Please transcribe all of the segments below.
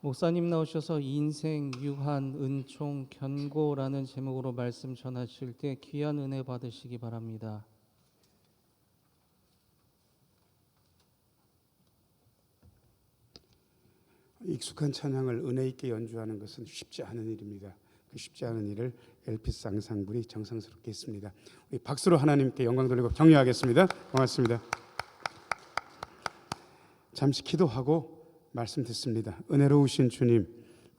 목사님 나오셔서 인생, 유한, 은총, 견고라는 제목으로 말씀 전하실 때 귀한 은혜 받으시기 바랍니다. 익숙한 찬양을 은혜 있게 연주하는 것은 쉽지 않은 일입니다. 그 쉽지 않은 일을 엘피스 앙상블이 정성스럽게 했습니다. 우리 박수로 하나님께 영광 돌리고 격려하겠습니다. 고맙습니다. 잠시 기도하고 말씀 듣습니다. 은혜로우신 주님,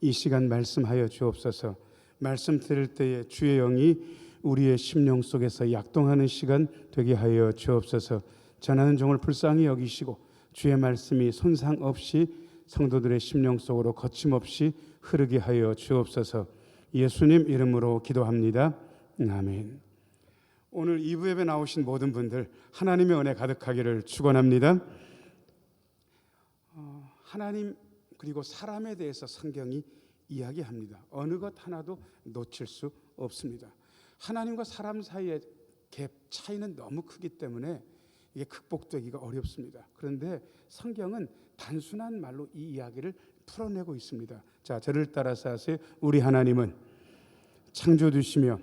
이 시간 말씀하여 주옵소서. 말씀 들을 때에 주의 영이 우리의 심령 속에서 약동하는 시간 되게 하여 주옵소서. 전하는 종을 불쌍히 여기시고 주의 말씀이 손상 없이 성도들의 심령 속으로 거침없이 흐르게 하여 주옵소서. 예수님 이름으로 기도합니다. 아멘. 오늘 2부 예배 나오신 모든 분들 하나님의 은혜 가득하기를 축원합니다. 하나님 그리고 사람에 대해서 성경이 이야기합니다. 어느 것 하나도 놓칠 수 없습니다. 하나님과 사람 사이의 갭 차이는 너무 크기 때문에 이게 극복되기가 어렵습니다. 그런데 성경은 단순한 말로 이 이야기를 풀어내고 있습니다. 자, 저를 따라서 하세요. 우리 하나님은 창조주시며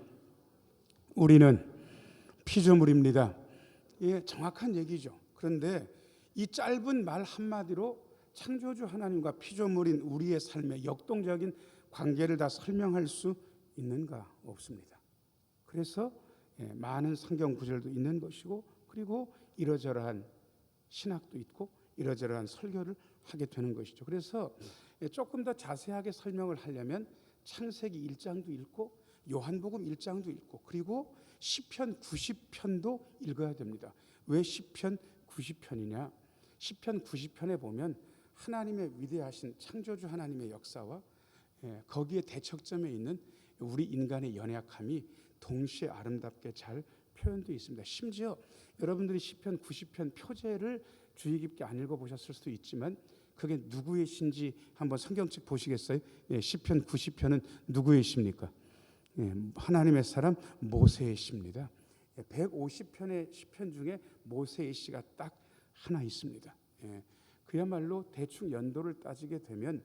우리는 피조물입니다. 이게 정확한 얘기죠. 그런데 이 짧은 말 한마디로 창조주 하나님과 피조물인 우리의 삶의 역동적인 관계를 다 설명할 수 있는가? 없습니다. 그래서 많은 성경 구절도 있는 것이고, 그리고 이러저러한 신학도 있고 이러저러한 설교를 하게 되는 것이죠. 그래서 조금 더 자세하게 설명을 하려면 창세기 1장도 읽고 요한복음 1장도 읽고 그리고 시편 90편도 읽어야 됩니다. 왜 시편 90편이냐? 시편 90편에 보면 하나님의 위대하신 창조주 하나님의 역사와 거기에 대척점에 있는 우리 인간의 연약함이 동시에 아름답게 잘 표현되어 있습니다. 심지어 여러분들이 시편 90편 표제를 주의 깊게 안 읽어보셨을 수도 있지만 그게 누구의 시인지 한번 성경책 보시겠어요? 시편 90편은 누구의 시입니까? 하나님의 사람 모세의 시입니다. 150편의 시편 중에 모세의 시가 딱 하나 있습니다. 그야말로 대충 연도를 따지게 되면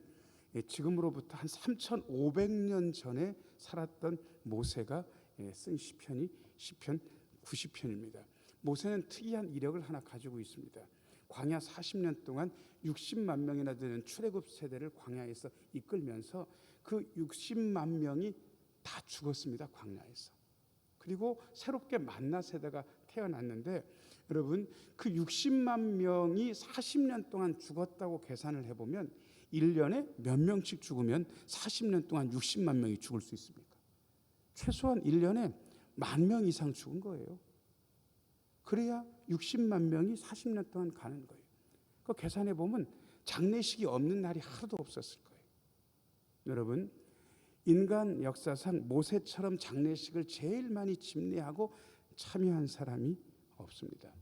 지금으로부터 한 3,500년 전에 살았던 모세가 쓴 시편이 시편 90편입니다. 모세는 특이한 이력을 하나 가지고 있습니다. 광야 40년 동안 60만 명이나 되는 출애굽 세대를 광야에서 이끌면서 그 60만 명이 다 죽었습니다. 광야에서. 그리고 새롭게 만나 세대가 태어났는데 여러분 그 60만 명이 40년 동안 죽었다고 계산을 해보면 1년에 몇 명씩 죽으면 40년 동안 60만 명이 죽을 수 있습니까? 최소한 1년에 10,000명 이상 죽은 거예요. 그래야 60만 명이 40년 동안 가는 거예요. 그 계산해 보면 장례식이 없는 날이 하루도 없었을 거예요. 여러분 인간 역사상 모세처럼 장례식을 제일 많이 집례하고 참여한 사람이 없습니다.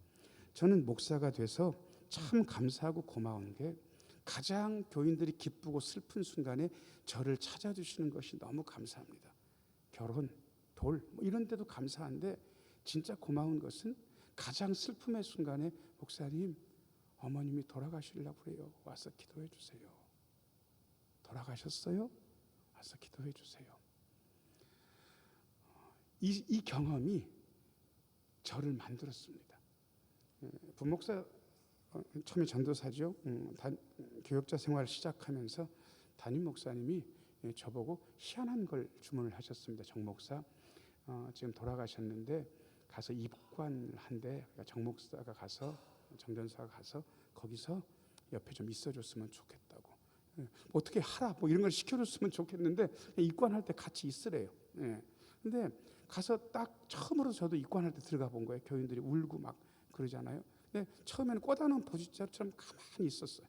저는 목사가 돼서 참 감사하고 고마운 게 가장 교인들이 기쁘고 슬픈 순간에 저를 찾아주시는 것이 너무 감사합니다. 결혼, 돌 이런 데도 감사한데 진짜 고마운 것은 가장 슬픔의 순간에 목사님 어머님이 돌아가시려고 그래요. 와서 기도해 주세요. 돌아가셨어요? 와서 기도해 주세요. 이 경험이 저를 만들었습니다. 부목사 처음에 전도사죠. 교역자 생활을 시작하면서 담임 목사님이 저보고 희한한 걸 주문을 하셨습니다. 정 목사 지금 돌아가셨는데 가서 입관을 한대. 정 목사가 가서 정전사가 가서 거기서 옆에 좀 있어줬으면 좋겠다고. 어떻게 하라 뭐 이런 걸 시켜줬으면 좋겠는데 입관할 때 같이 있으래요. 근데 가서 딱 처음으로 저도 입관할 때 들어가 본 거예요. 교인들이 울고 막 그러잖아요. 근데 처음에는 꽂아놓은 보지자처럼 가만히 있었어요.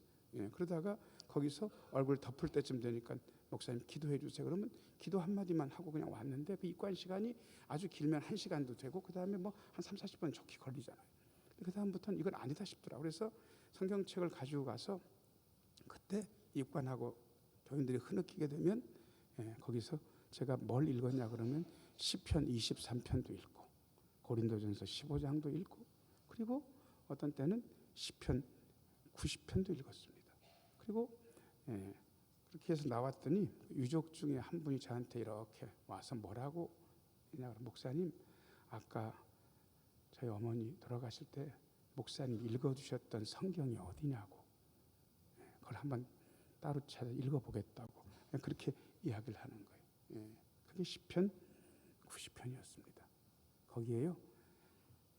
그러다가 거기서 얼굴 덮을 때쯤 되니까 목사님 기도해 주세요. 그러면 기도 한마디만 하고 그냥 왔는데 그 입관 시간이 아주 길면 1시간도 되고 그 다음에 뭐 한 30-40분 좋게 걸리잖아요. 그 다음부터는 이건 아니다 싶더라고요. 그래서 성경책을 가지고 가서 그때 입관하고 교인들이 흐느끼게 되면 거기서 제가 뭘 읽었냐 그러면 시편 23편도 읽고 고린도전서 15장도 읽고 그리고 어떤 때는 시편 90편도 읽었습니다. 그리고 그렇게 해서 나왔더니 유족 중에 한 분이 저한테 이렇게 와서 뭐라고 했냐, 목사님 아까 저희 어머니 돌아가실 때 목사님 읽어주셨던 성경이 어디냐고, 그걸 한번 따로 찾아 읽어보겠다고 그렇게 이야기를 하는 거예요. 그게 시편 90편이었습니다. 거기에요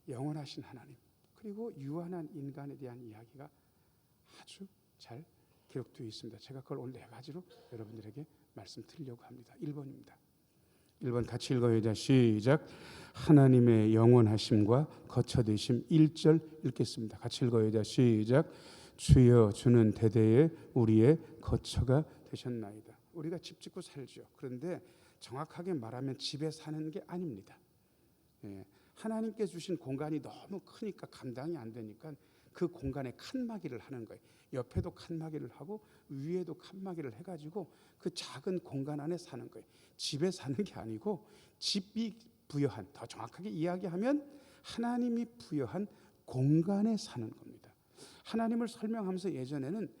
영원하신 하나님 그리고 유한한 인간에 대한 이야기가 아주 잘 기록되어 있습니다. 제가 그걸 오늘 4가지로 여러분들에게 말씀드리려고 합니다. 1번입니다. 1번 같이 읽어요. 시작. 하나님의 영원하심과 거처되심. 1절 읽겠습니다. 같이 읽어요. 시작. 주여 주는 대대에 우리의 거처가 되셨나이다. 우리가 집 짓고 살죠. 그런데 정확하게 말하면 집에 사는 게 아닙니다. 하나님께 주신 공간이 너무 크니까 감당이 안 되니까 그 공간에 칸막이를 하는 거예요. 옆에도 칸막이를 하고 위에도 칸막이를 해가지고 그 작은 공간 안에 사는 거예요. 집에 사는 게 아니고 집이 부여한, 더 정확하게 이야기하면 하나님이 부여한 공간에 사는 겁니다. 하나님을 설명하면서 예전에는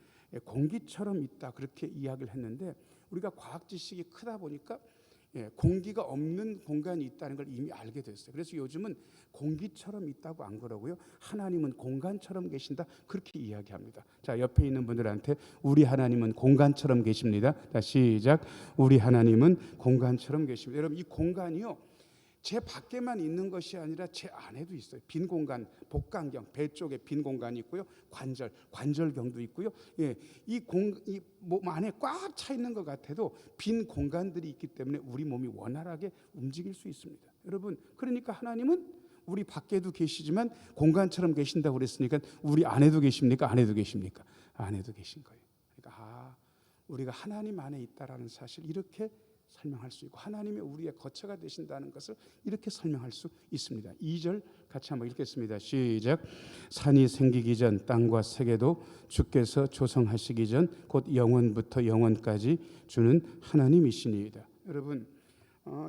공기처럼 있다 그렇게 이야기를 했는데 우리가 과학 지식이 크다 보니까 공기가 없는 공간이 있다는 걸 이미 알게 됐어요. 그래서 요즘은 공기처럼 있다고 안 그러고요. 하나님은 공간처럼 계신다 그렇게 이야기합니다. 자, 옆에 있는 분들한테 우리 하나님은 공간처럼 계십니다. 자, 시작. 우리 하나님은 공간처럼 계십니다. 여러분 이 공간이요. 제 밖에만 있는 것이 아니라 제 안에도 있어요. 빈 공간, 복강경, 배 쪽에 빈 공간이 있고요. 관절경도 있고요. 이 몸 안에 꽉 차 있는 것 같아도 빈 공간들이 있기 때문에 우리 몸이 원활하게 움직일 수 있습니다. 여러분, 그러니까 하나님은 우리 밖에도 계시지만 공간처럼 계신다고 그랬으니까 우리 안에도 계십니까? 안에도 계십니까? 안에도 계신 거예요. 그러니까 우리가 하나님 안에 있다라는 사실 이렇게 설명할 수 있고 하나님의 우리의 거처가 되신다는 것을 이렇게 설명할 수 있습니다. 2절 같이 한번 읽겠습니다. 시작. 산이 생기기 전 땅과 세계도 주께서 조성하시기 전 곧 영원부터 영원까지 주는 하나님이시니이다. 여러분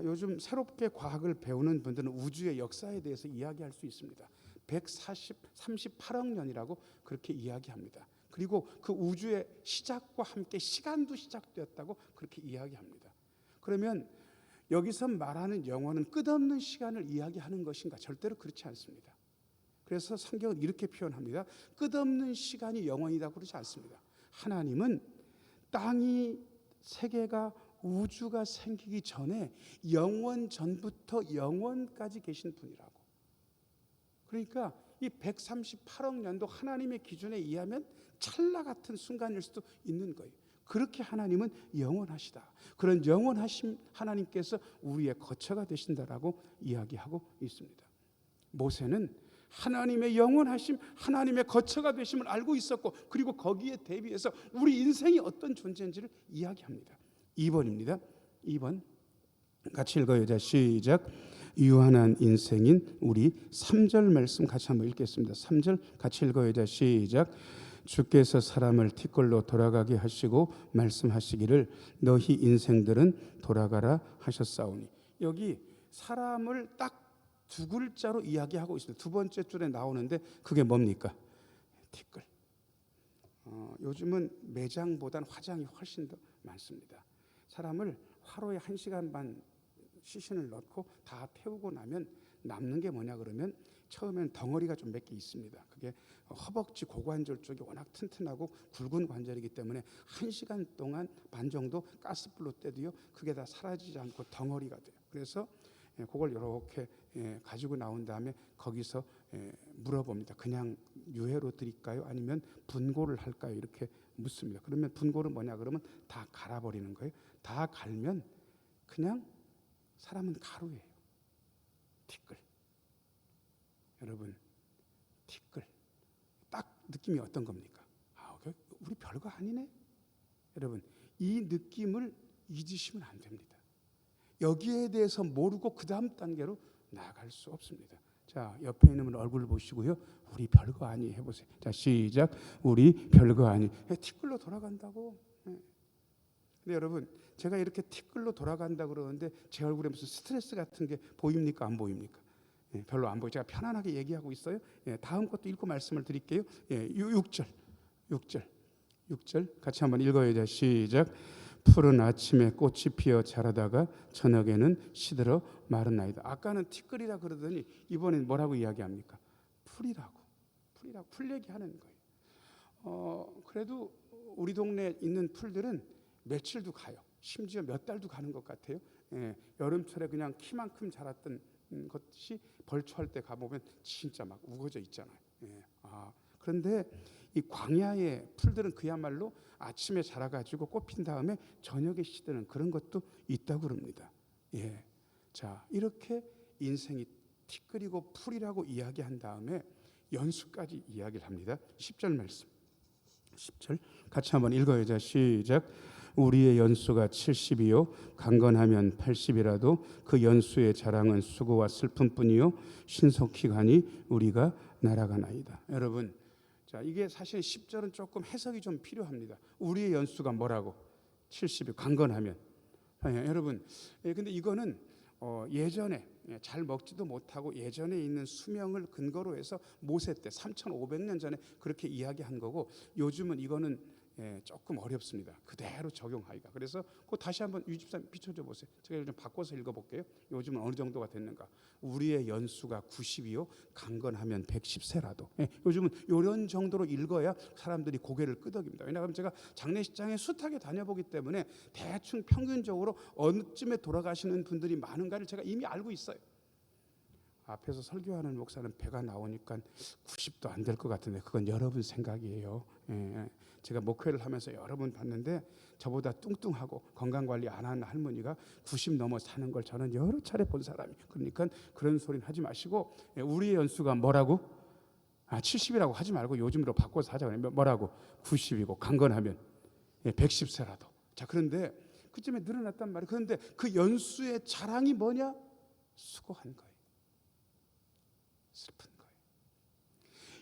요즘 새롭게 과학을 배우는 분들은 우주의 역사에 대해서 이야기할 수 있습니다. 138억 년이라고 그렇게 이야기합니다. 그리고 그 우주의 시작과 함께 시간도 시작되었다고 그렇게 이야기합니다. 그러면 여기서 말하는 영원은 끝없는 시간을 이야기하는 것인가? 절대로 그렇지 않습니다. 그래서 성경은 이렇게 표현합니다. 끝없는 시간이 영원이다 그러지 않습니다. 하나님은 땅이 세계가 우주가 생기기 전에 영원 전부터 영원까지 계신 분이라고. 그러니까 이 138억 년도 하나님의 기준에 의하면 찰나 같은 순간일 수도 있는 거예요. 그렇게 하나님은 영원하시다. 그런 영원하신 하나님께서 우리의 거처가 되신다라고 이야기하고 있습니다. 모세는 하나님의 영원하심, 하나님의 거처가 되심을 알고 있었고 그리고 거기에 대비해서 우리 인생이 어떤 존재인지를 이야기합니다. 2번입니다. 2번 같이 읽어요. 자, 시작. 유한한 인생인 우리 3절 말씀 같이 한번 읽겠습니다. 3절 같이 읽어요. 자, 시작. 주께서 사람을 티끌로 돌아가게 하시고 말씀하시기를 너희 인생들은 돌아가라 하셨사오니. 여기 사람을 딱 2글자로 이야기하고 있습니다. 2번째 줄에 나오는데 그게 뭡니까? 티끌. 요즘은 매장보단 화장이 훨씬 더 많습니다. 사람을 화로에 1시간 반 시신을 넣고 다 태우고 나면 남는 게 뭐냐 그러면 처음엔 덩어리가 좀 몇 개 있습니다. 그게 허벅지 고관절 쪽이 워낙 튼튼하고 굵은 관절이기 때문에 1시간 동안 반 정도 가스불로 떼도요 그게 다 사라지지 않고 덩어리가 돼요. 그래서 그걸 이렇게 가지고 나온 다음에 거기서 물어봅니다. 그냥 유해로 드릴까요? 아니면 분고를 할까요? 이렇게 묻습니다. 그러면 분고는 뭐냐 그러면 다 갈아버리는 거예요. 다 갈면 그냥 사람은 가루예요. 티끌. 여러분 티끌 딱 느낌이 어떤 겁니까? 우리 별거 아니네. 여러분 이 느낌을 잊으시면 안 됩니다. 여기에 대해서 모르고 그 다음 단계로 나아갈 수 없습니다. 자, 옆에 있는 분 얼굴 보시고요. 우리 별거 아니 해보세요. 자, 시작. 우리 별거 아니. 티끌로 돌아간다고. 근데 여러분 제가 이렇게 티끌로 돌아간다 그러는데 제 얼굴에 무슨 스트레스 같은 게 보입니까? 안 보입니까? 별로 안 보여요. 제가 편안하게 얘기하고 있어요. 다음 것도 읽고 말씀을 드릴게요. 6절. 6절 같이 한번 읽어야죠. 시작. 푸른 아침에 꽃이 피어 자라다가 저녁에는 시들어 마르나이다. 아까는 티끌이라 그러더니 이번엔 뭐라고 이야기합니까? 풀이라고 풀 얘기하는 거예요. 그래도 우리 동네에 있는 풀들은 며칠도 가요. 심지어 몇 달도 가는 것 같아요. 여름철에 그냥 키만큼 자랐던 것이 벌초할 때 가보면 진짜 막 우거져 있잖아요. 그런데 이 광야의 풀들은 그야말로 아침에 자라가지고 꽃핀 다음에 저녁에 시드는 그런 것도 있다고 그럽니다. 자, 이렇게 인생이 티끌이고 풀이라고 이야기한 다음에 연수까지 이야기를 합니다. 10절 말씀. 10절 같이 한번 읽어야죠. 시작. 우리의 연수가 70이요 강건하면 80이라도 그 연수의 자랑은 수고와 슬픔뿐이요 신속히 가니 우리가 날아가나이다. 여러분, 자, 이게 사실 10절은 조금 해석이 좀 필요합니다. 우리의 연수가 뭐라고? 70이 강건하면. 여러분, 근데 이거는 예전에 잘 먹지도 못하고 예전에 있는 수명을 근거로 해서 모세 때 3,500년 전에 그렇게 이야기한 거고, 요즘은 이거는 조금 어렵습니다. 그대로 적용하기가. 그래서 그거 다시 한번 유집사님 비춰줘 보세요. 제가 좀 바꿔서 읽어볼게요. 요즘은 어느 정도가 됐는가? 우리의 연수가 90이요 강건하면 110세라도. 요즘은 이런 정도로 읽어야 사람들이 고개를 끄덕입니다. 왜냐하면 제가 장례식장에 숱하게 다녀보기 때문에 대충 평균적으로 어느쯤에 돌아가시는 분들이 많은가를 제가 이미 알고 있어요. 앞에서 설교하는 목사는 배가 나오니까 90도 안 될 것 같은데 그건 여러분 생각이에요. 제가 목회를 하면서 여러 번 봤는데 저보다 뚱뚱하고 건강관리 안 하는 할머니가 90 넘어 사는 걸 저는 여러 차례 본 사람이. 그러니까 그런 소리는 하지 마시고 우리의 연수가 뭐라고? 70이라고 하지 말고 요즘으로 바꿔서 하자고. 뭐라고? 90이고 강건하면 110세라도. 자, 그런데 그쯤에 늘어났단 말이에요. 그런데 그 연수의 자랑이 뭐냐? 수고한 거예요. 슬픈 거예요.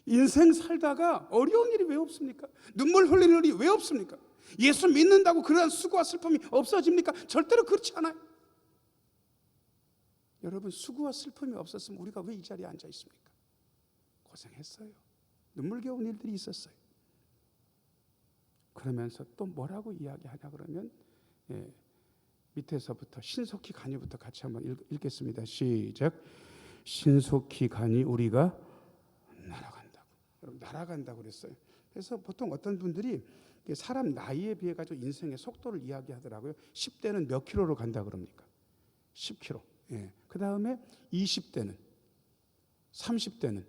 인생 살다가 어려운 일이 왜 없습니까? 눈물 흘리는 일이 왜 없습니까? 예수 믿는다고 그러한 수고와 슬픔이 없어집니까? 절대로 그렇지 않아요. 여러분, 수고와 슬픔이 없었으면 우리가 왜 이 자리에 앉아 있습니까? 고생했어요. 눈물겨운 일들이 있었어요. 그러면서 또 뭐라고 이야기하냐 그러면 밑에서부터 신속히 가니부터 같이 한번 읽겠습니다. 시작. 신속히 가니 우리가 날아간다고. 여러분, 날아간다고 그랬어요. 그래서 보통 어떤 분들이 사람 나이에 비해 가지고 인생의 속도를 이야기하더라고요. 10대는 몇 킬로로 간다 그럽니까? 10킬로. 그 다음에 20대는, 30대는,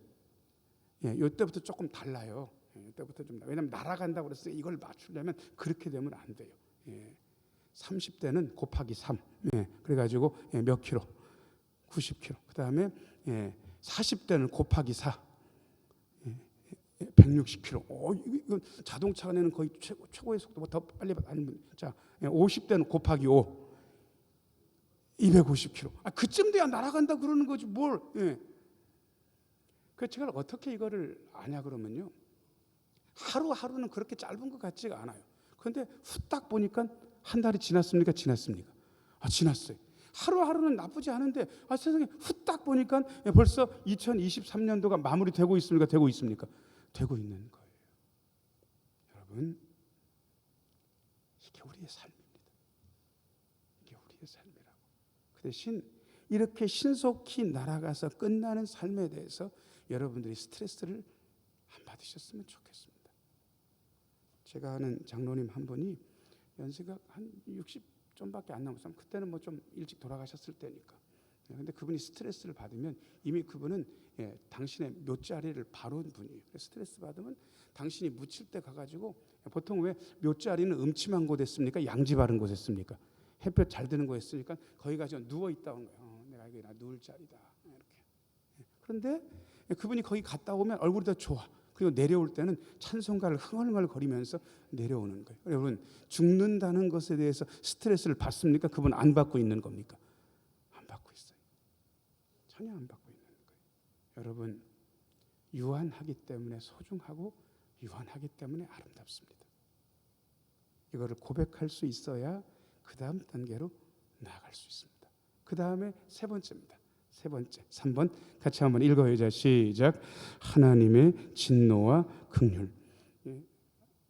이때부터 조금 달라요. 이때부터 좀 왜냐하면 날아간다고 그랬어요. 이걸 맞추려면 그렇게 되면 안 돼요. 30대는 곱하기 3. 그래가지고 몇 킬로? 90km. 그 다음에 40대는 곱하기 4. 160km. 이건 자동차가 내는 거의 최고의 속도보다 더 빨리 가는 분. 자, 50대는 곱하기 5. 250km. 그쯤 돼야 날아간다 그러는 거지 뭘. 그 제가 어떻게 이거를 아냐 그러면요. 하루하루는 그렇게 짧은 것 같지가 않아요. 그런데 후딱 보니까 한 달이 지났습니까? 지났습니까? 지났어요. 하루하루는 나쁘지 않은데 세상에 후딱 보니까 벌써 2023년도가 마무리되고 있습니까? 되고 있습니까? 되고 있는 거예요. 여러분, 이게 우리의 삶입니다. 이게 우리의 삶이라고. 그 대신 이렇게 신속히 날아가서 끝나는 삶에 대해서 여러분들이 스트레스를 안 받으셨으면 좋겠습니다. 제가 아는 장로님 한 분이 연세가 한 60 좀밖에 안 남았어요. 그때는 뭐 좀 일찍 돌아가셨을 때니까. 그런데 그분이 스트레스를 받으면 이미 그분은 당신의 묘자리를 바른 분이에요. 스트레스 받으면 당신이 묻힐 때 가가지고 보통 왜 묘자리는 음침한 곳에 씁니까? 양지 바른 곳에 씁니까? 햇볕 잘 드는 곳에 쓰니까 거기 가서 누워 있다 온 거예요. 내가 여기 누울 자리다. 이렇게. 그런데 그분이 거기 갔다 오면 얼굴이 더 좋아. 그리고 내려올 때는 찬송가를 흥얼흥얼 거리면서 내려오는 거예요. 여러분, 죽는다는 것에 대해서 스트레스를 받습니까? 그분 안 받고 있는 겁니까? 안 받고 있어요. 전혀 안 받고 있는 거예요. 여러분, 유한하기 때문에 소중하고 유한하기 때문에 아름답습니다. 이거를 고백할 수 있어야 그 다음 단계로 나아갈 수 있습니다. 그 다음에 세 번째입니다. 세 번째, 3번 같이 한번 읽어야죠. 시작. 하나님의 진노와 긍휼.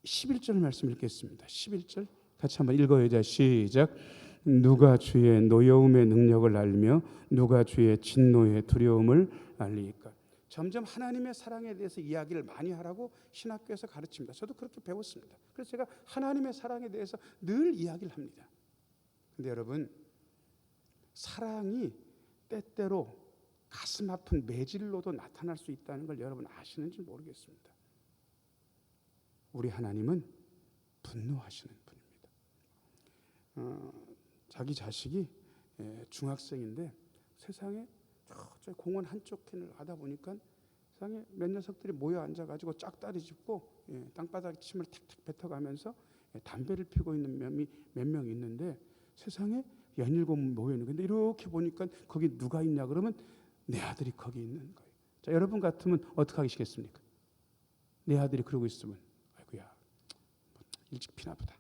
11절 말씀 읽겠습니다. 11절 같이 한번 읽어요. 시작. 누가 주의 노여움의 능력을 알며 누가 주의 진노의 두려움을 알리까. 점점 하나님의 사랑에 대해서 이야기를 많이 하라고 신학교에서 가르칩니다. 저도 그렇게 배웠습니다. 그래서 제가 하나님의 사랑에 대해서 늘 이야기를 합니다. 근데 여러분, 사랑이 때때로 가슴 아픈 매질로도 나타날 수 있다는 걸 여러분 아시는지 모르겠습니다. 우리 하나님은 분노하시는 분입니다. 자기 자식이 중학생인데 세상에 저 공원 한쪽 편을 가다 보니까 세상에 몇 녀석들이 모여 앉아가지고 짝다리 짚고 땅바닥에 침을 탁탁 뱉어가면서 담배를 피우고 있는 몇 명 있는데 세상에 17명 모여 있는 건데 이렇게 보니까 거기 누가 있냐 그러면 내 아들이 거기 있는 거예요. 자, 여러분 같으면 어떻게 하시겠습니까? 내 아들이 그러고 있으면 아이고야 일찍 피나 보다.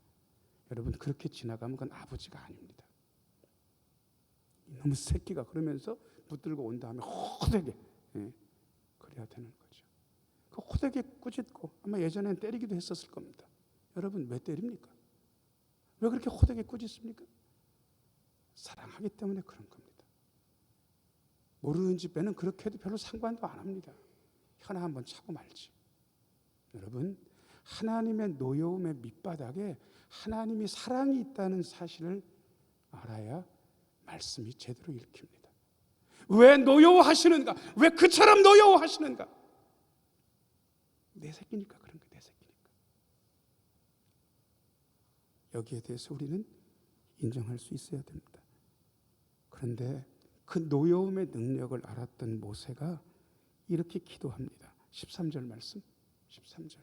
여러분 그렇게 지나가면 그건 아버지가 아닙니다. 이놈의 새끼가 그러면서 붙들고 온 다음에 호되게 그래야 되는 거죠. 그 호되게 꾸짖고 아마 예전에는 때리기도 했었을 겁니다. 여러분 왜 때립니까? 왜 그렇게 호되게 꾸짖습니까? 사랑하기 때문에 그런 겁니다. 모르는 집에는 그렇게 해도 별로 상관도 안 합니다. 혀나 한번 차고 말지. 여러분 하나님의 노여움의 밑바닥에 하나님이 사랑이 있다는 사실을 알아야 말씀이 제대로 읽힙니다. 왜 노여워하시는가? 왜 그처럼 노여워하시는가? 내 새끼니까 그런 거야. 내 새끼니까. 여기에 대해서 우리는 인정할 수 있어야 됩니다. 그런데 그 노여움의 능력을 알았던 모세가 이렇게 기도합니다. 13절 말씀. 13절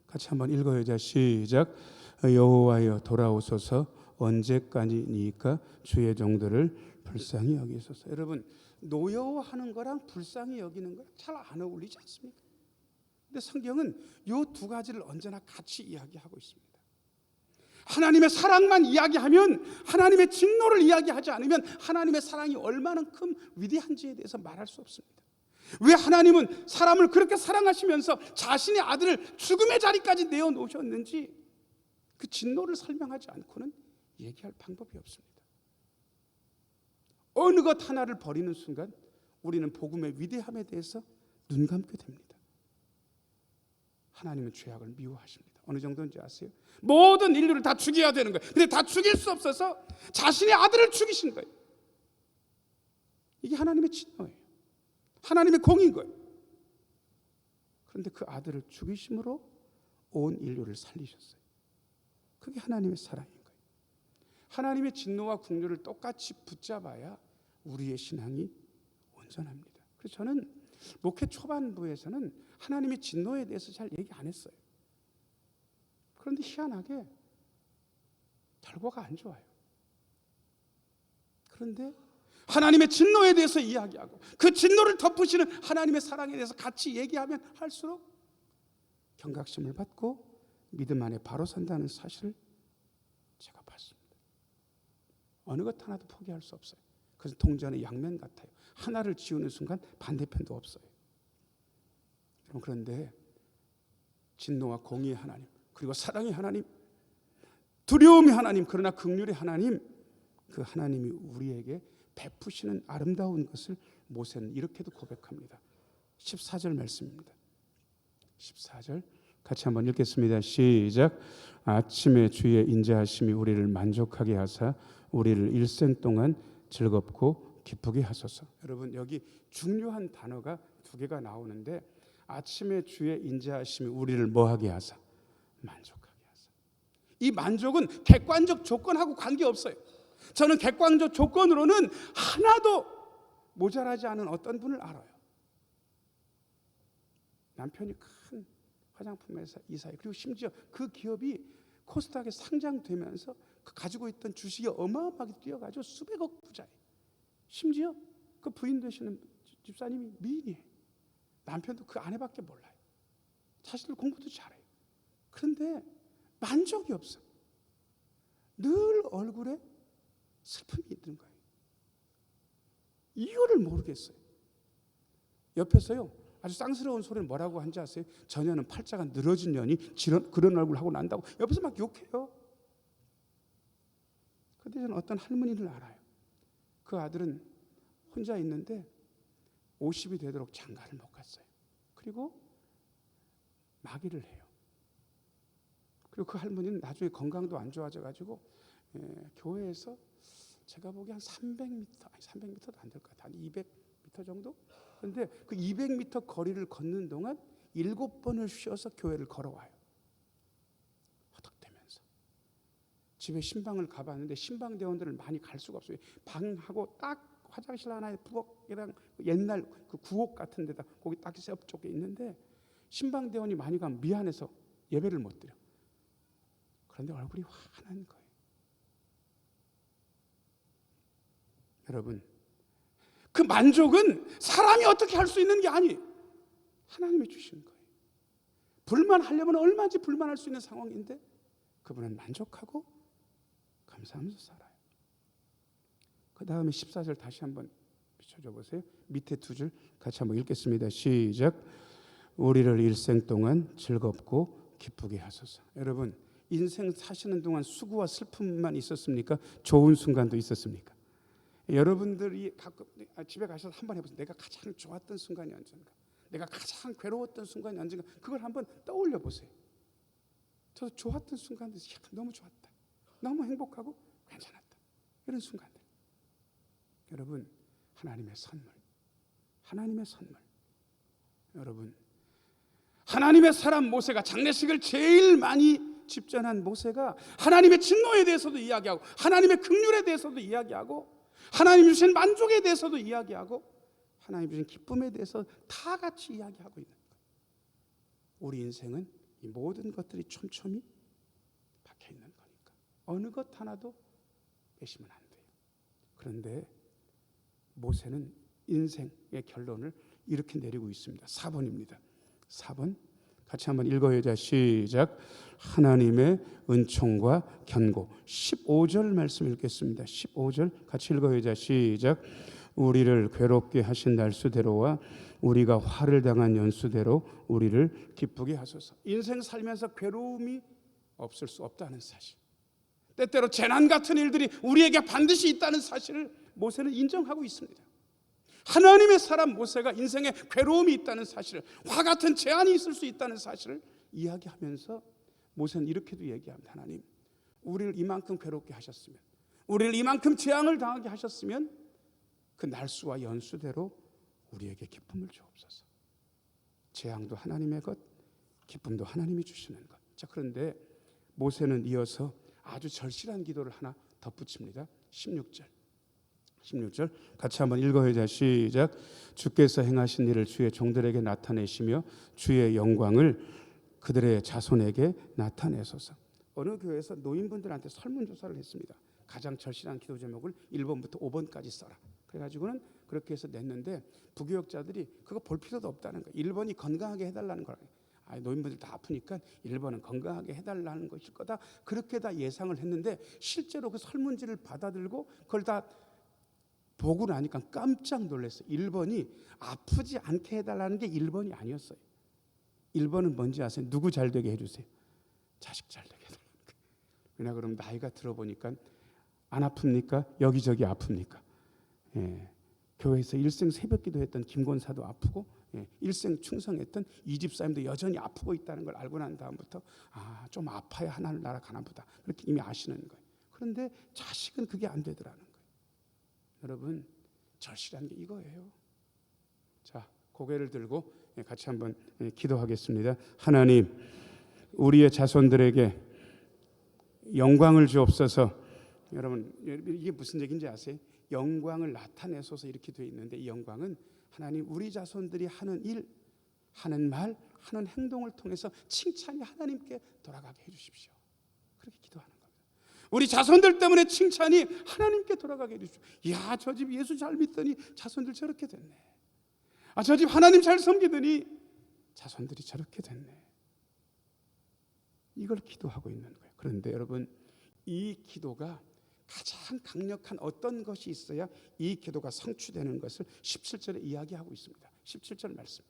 같이 한번 읽어요. 시작. 여호와여 돌아오소서. 언제까지니까 주의 종들을 불쌍히 여기소서. 여러분 노여워하는 거랑 불쌍히 여기는 거 잘 안 어울리지 않습니까? 근데 성경은 이 두 가지를 언제나 같이 이야기하고 있습니다. 하나님의 사랑만 이야기하면 하나님의 진노를 이야기하지 않으면 하나님의 사랑이 얼마만큼 위대한지에 대해서 말할 수 없습니다. 왜 하나님은 사람을 그렇게 사랑하시면서 자신의 아들을 죽음의 자리까지 내어놓으셨는지 그 진노를 설명하지 않고는 얘기할 방법이 없습니다. 어느 것 하나를 버리는 순간 우리는 복음의 위대함에 대해서 눈 감게 됩니다. 하나님은 죄악을 미워하십니다. 어느 정도인지 아세요? 모든 인류를 다 죽여야 되는 거예요. 근데 다 죽일 수 없어서 자신의 아들을 죽이신 거예요. 이게 하나님의 진노예요. 하나님의 공인 거예요. 그런데 그 아들을 죽이심으로 온 인류를 살리셨어요. 그게 하나님의 사랑인 거예요. 하나님의 진노와 긍휼을 똑같이 붙잡아야 우리의 신앙이 온전합니다. 그래서 저는 목회 초반부에서는 하나님의 진노에 대해서 잘 얘기 안 했어요. 그런데 희한하게 결과가 안 좋아요. 그런데 하나님의 진노에 대해서 이야기하고 그 진노를 덮으시는 하나님의 사랑에 대해서 같이 얘기하면 할수록 경각심을 받고 믿음 안에 바로 선다는 사실을 제가 봤습니다. 어느 것 하나도 포기할 수 없어요. 그래서 동전의 양면 같아요. 하나를 지우는 순간 반대편도 없어요. 그런데 진노와 공의의 하나님, 그리고 사랑의 하나님, 두려움의 하나님, 그러나 긍휼의 하나님, 그 하나님이 우리에게 베푸시는 아름다운 것을 모세는 이렇게도 고백합니다. 14절 말씀입니다. 14절 같이 한번 읽겠습니다. 시작. 아침에 주의 인자하심이 우리를 만족하게 하사 우리를 일생 동안 즐겁고 기쁘게 하소서. 여러분 여기 중요한 단어가 두 개가 나오는데 아침에 주의 인자하심이 우리를 뭐하게 하사? 만족하게 하사. 이 만족은 객관적 조건하고 관계없어요. 저는 객관적 조건으로는 하나도 모자라지 않은 어떤 분을 알아요. 남편이 큰 화장품 회사 이사예요. 그리고 심지어 그 기업이 코스닥에 상장되면서 그 가지고 있던 주식이 어마어마하게 뛰어가지고 수백억 부자예요. 심지어 그 부인 되시는 집사님이 미인이에요. 남편도 그 아내밖에 몰라요. 자식들 공부도 잘해요. 그런데 만족이 없어. 늘 얼굴에 슬픔이 있는 거예요. 이유를 모르겠어요. 옆에서요, 아주 쌍스러운 소리는 뭐라고 한지 아세요? 저년은 팔자가 늘어진 년이 그런 얼굴 하고 난다고 옆에서 막 욕해요. 그런데 저는 어떤 할머니를 알아요. 그 아들은 혼자 있는데 50이 되도록 장가를 못 갔어요. 그리고 마귀를 해요. 그리고 그 할머니는 나중에 건강도 안 좋아져가지고 교회에서 제가 보기에 한 300m, 아니 300m도 안 될 것 같아요. 한 200m 정도? 그런데 그 200m 거리를 걷는 동안 7번을 쉬어서 교회를 걸어와요. 허덕대면서. 집에 신방을 가봤는데 신방 대원들을 많이 갈 수가 없어요. 방하고 딱 화장실 하나에 부엌이랑 옛날 그 구옥 같은 데다 거기 딱 옆쪽에 있는데 신방 대원이 많이 가면 미안해서 예배를 못 드려. 그런데 얼굴이 환한 거예요. 여러분, 그 만족은 사람이 어떻게 할 수 있는 게 아니에요. 하나님이 주시는 거예요. 불만하려면 얼마든지 불만할 수 있는 상황인데 그분은 만족하고 감사하면서 살아요. 그 다음에 14절 다시 한번 비춰줘 보세요. 밑에 두 줄 같이 한번 읽겠습니다. 시작. 우리를 일생 동안 즐겁고 기쁘게 하소서. 여러분, 인생 사시는 동안 수고와 슬픔만 있었습니까? 좋은 순간도 있었습니까? 여러분들이 가끔 집에 가셔서 한번 해보세요. 내가 가장 좋았던 순간이 언젠가, 내가 가장 괴로웠던 순간이 언젠가, 그걸 한번 떠올려 보세요. 저도 좋았던 순간도 너무 좋았다, 너무 행복하고 괜찮았다, 이런 순간들. 여러분, 하나님의 선물, 하나님의 선물. 여러분, 하나님의 사람 모세가 장례식을 제일 많이 집전한 모세가 하나님의 진노에 대해서도 이야기하고 하나님의 긍휼에 대해서도 이야기하고 하나님 주신 만족에 대해서도 이야기하고 하나님 주신 기쁨에 대해서 다 같이 이야기하고 있는 거예요. 우리 인생은 이 모든 것들이 촘촘히 박혀 있는 거니까 어느 것 하나도 빼시면 안 돼요. 그런데 모세는 인생의 결론을 이렇게 내리고 있습니다. 4번입니다. 4번 같이 한번 읽어요. 자, 시작. 하나님의 은총과 견고. 15절 말씀 읽겠습니다. 15절 같이 읽어요. 자, 시작. 우리를 괴롭게 하신 날수대로와 우리가 화를 당한 연수대로 우리를 기쁘게 하소서. 인생 살면서 괴로움이 없을 수 없다는 사실, 때때로 재난 같은 일들이 우리에게 반드시 있다는 사실을 모세는 인정하고 있습니다. 하나님의 사람 모세가 인생에 괴로움이 있다는 사실을, 화 같은 재앙이 있을 수 있다는 사실을 이야기하면서 모세는 이렇게도 얘기합니다. 하나님, 우리를 이만큼 괴롭게 하셨으면, 우리를 이만큼 재앙을 당하게 하셨으면 그 날수와 연수대로 우리에게 기쁨을 주옵소서. 재앙도 하나님의 것, 기쁨도 하나님이 주시는 것. 자, 그런데 모세는 이어서 아주 절실한 기도를 하나 덧붙입니다. 16절 같이 한번 읽어요. 자, 시작. 주께서 행하신 일을 주의 종들에게 나타내시며 주의 영광을 그들의 자손에게 나타내소서. 어느 교회에서 노인분들한테 설문조사를 했습니다. 가장 절실한 기도 제목을 1번부터 5번까지 써라. 그래가지고는 그렇게 해서 냈는데 부교역자들이 그거 볼 필요도 없다는 거예요. 1번이 건강하게 해달라는 거예요. 노인분들 다 아프니까 1번은 건강하게 해달라는 것일 거다, 그렇게 다 예상을 했는데 실제로 그 설문지를 받아들고 그걸 다 보고 나니까 깜짝 놀랐어요. 1번이 아프지 않게 해달라는 게 1번이 아니었어요. 1번은 뭔지 아세요? 누구 잘 되게 해주세요. 자식 잘 되게 해달라는 거예요. 왜냐 그러면 나이가 들어보니까 안 아픕니까? 여기저기 아픕니까? 교회에서 일생 새벽기도 했던 김권사도 아프고, 일생 충성했던 이 집사님도 여전히 아프고 있다는 걸 알고 난 다음부터 좀 아파야 하나님 나라 가나 보다, 그렇게 이미 아시는 거예요. 그런데 자식은 그게 안 되더라는 거예요. 여러분, 절실한 게 이거예요. 자, 고개를 들고 같이 한번 기도하겠습니다. 하나님, 우리의 자손들에게 영광을 주옵소서. 여러분, 이게 무슨 얘기인지 아세요? 영광을 나타내소서 이렇게 되어 있는데, 이 영광은 하나님 우리 자손들이 하는 일, 하는 말, 하는 행동을 통해서 칭찬이 하나님께 돌아가게 해주십시오. 그렇게 기도하는 겁니다. 우리 자손들 때문에 칭찬이 하나님께 돌아가게 해주십시오. 야, 저 집 예수 잘 믿더니 자손들 저렇게 됐네. 저 집 하나님 잘 섬기더니 자손들이 저렇게 됐네. 이걸 기도하고 있는 거예요. 그런데 여러분, 이 기도가 가장 강력한 어떤 것이 있어야 이 기도가 성취되는 것을 17절에 이야기하고 있습니다. 17절 말씀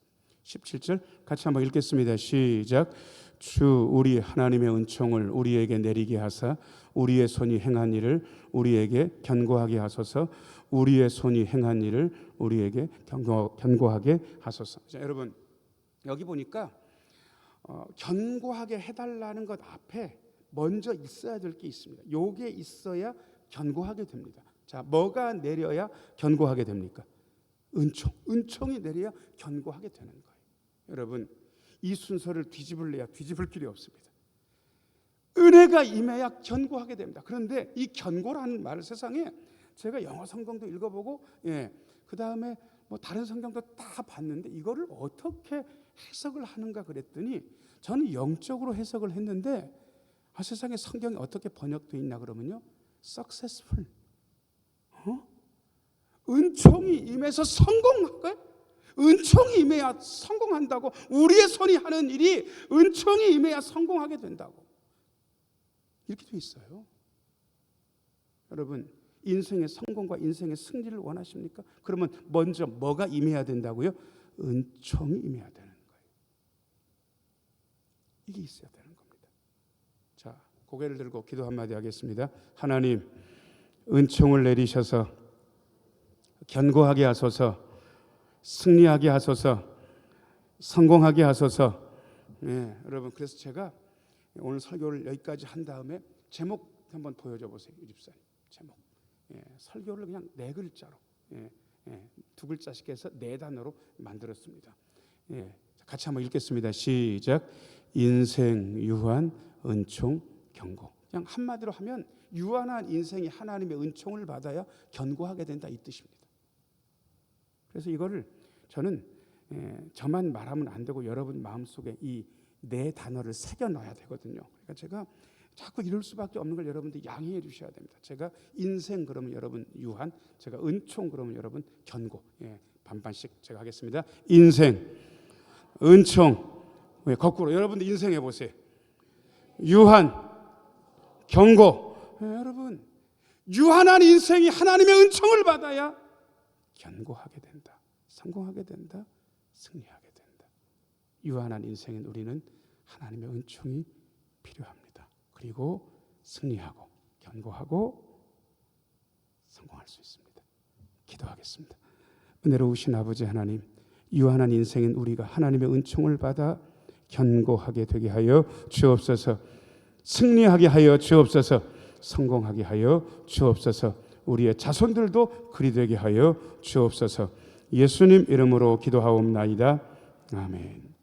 17절 같이 한번 읽겠습니다. 시작. 주 우리 하나님의 은총을 우리에게 내리게 하사 우리의 손이 행한 일을 우리에게 견고하게 하소서. 우리의 손이 행한 일을 우리에게 견고하게 하소서. 자, 여러분 여기 보니까 견고하게 해달라는 것 앞에 먼저 있어야 될 게 있습니다. 요게 있어야 견고하게 됩니다. 자, 뭐가 내려야 견고하게 됩니까? 은총이 내려야 견고하게 되는 거예요. 여러분 이 순서를 뒤집을래야 뒤집을 길이 없습니다. 은혜가 임해야 견고하게 됩니다. 그런데 이 견고라는 말을 세상에 제가 영어 성경도 읽어보고 그 다음에 뭐 다른 성경도 다 봤는데 이거를 어떻게 해석을 하는가 그랬더니 저는 영적으로 해석을 했는데 세상에 성경이 어떻게 번역되어 있나 그러면요, successful, 은총이 임해서 성공할까요? 은총이 임해야 성공한다고. 우리의 손이 하는 일이 은총이 임해야 성공하게 된다고 이렇게 돼 있어요. 여러분 인생의 성공과 인생의 승리를 원하십니까? 그러면 먼저 뭐가 임해야 된다고요? 은총이 임해야 되는 거예요. 이게 있어야 되는 겁니다. 자, 고개를 들고 기도 한마디 하겠습니다. 하나님, 은총을 내리셔서 견고하게 하소서, 승리하게 하소서, 성공하게 하소서. 여러분 그래서 제가 오늘 설교를 여기까지 한 다음에 제목 한번 보여줘 보세요. 유집사님 제목. 설교를 그냥 4글자로 2글자씩 해서 4단어로 만들었습니다. 같이 한번 읽겠습니다. 시작. 인생, 유한, 은총, 견고. 그냥 한마디로 하면 유한한 인생이 하나님의 은총을 받아야 견고하게 된다 이 뜻입니다. 그래서 이거를 저는 저만 말하면 안 되고 여러분 마음속에 이 4단어를 새겨 넣어야 되거든요. 그러니까 제가 자꾸 이럴 수밖에 없는 걸 여러분들이 양해해 주셔야 됩니다. 제가 인생 그러면 여러분 유한, 제가 은총 그러면 여러분 견고. 반반씩 제가 하겠습니다. 인생, 은총. 거꾸로 여러분들 인생 해보세요. 유한, 견고. 여러분 유한한 인생이 하나님의 은총을 받아야 견고하게 된다, 성공하게 된다, 승리하게 된다. 유한한 인생인 우리는 하나님의 은총이 필요합니다. 그리고 승리하고 견고하고 성공할 수 있습니다. 기도하겠습니다. 은혜로우신 아버지 하나님, 유한한 인생인 우리가 하나님의 은총을 받아 견고하게 되게 하여 주옵소서. 승리하게 하여 주옵소서. 성공하게 하여 주옵소서. 우리의 자손들도 그리 되게 하여 주옵소서. 예수님 이름으로 기도하옵나이다. 아멘.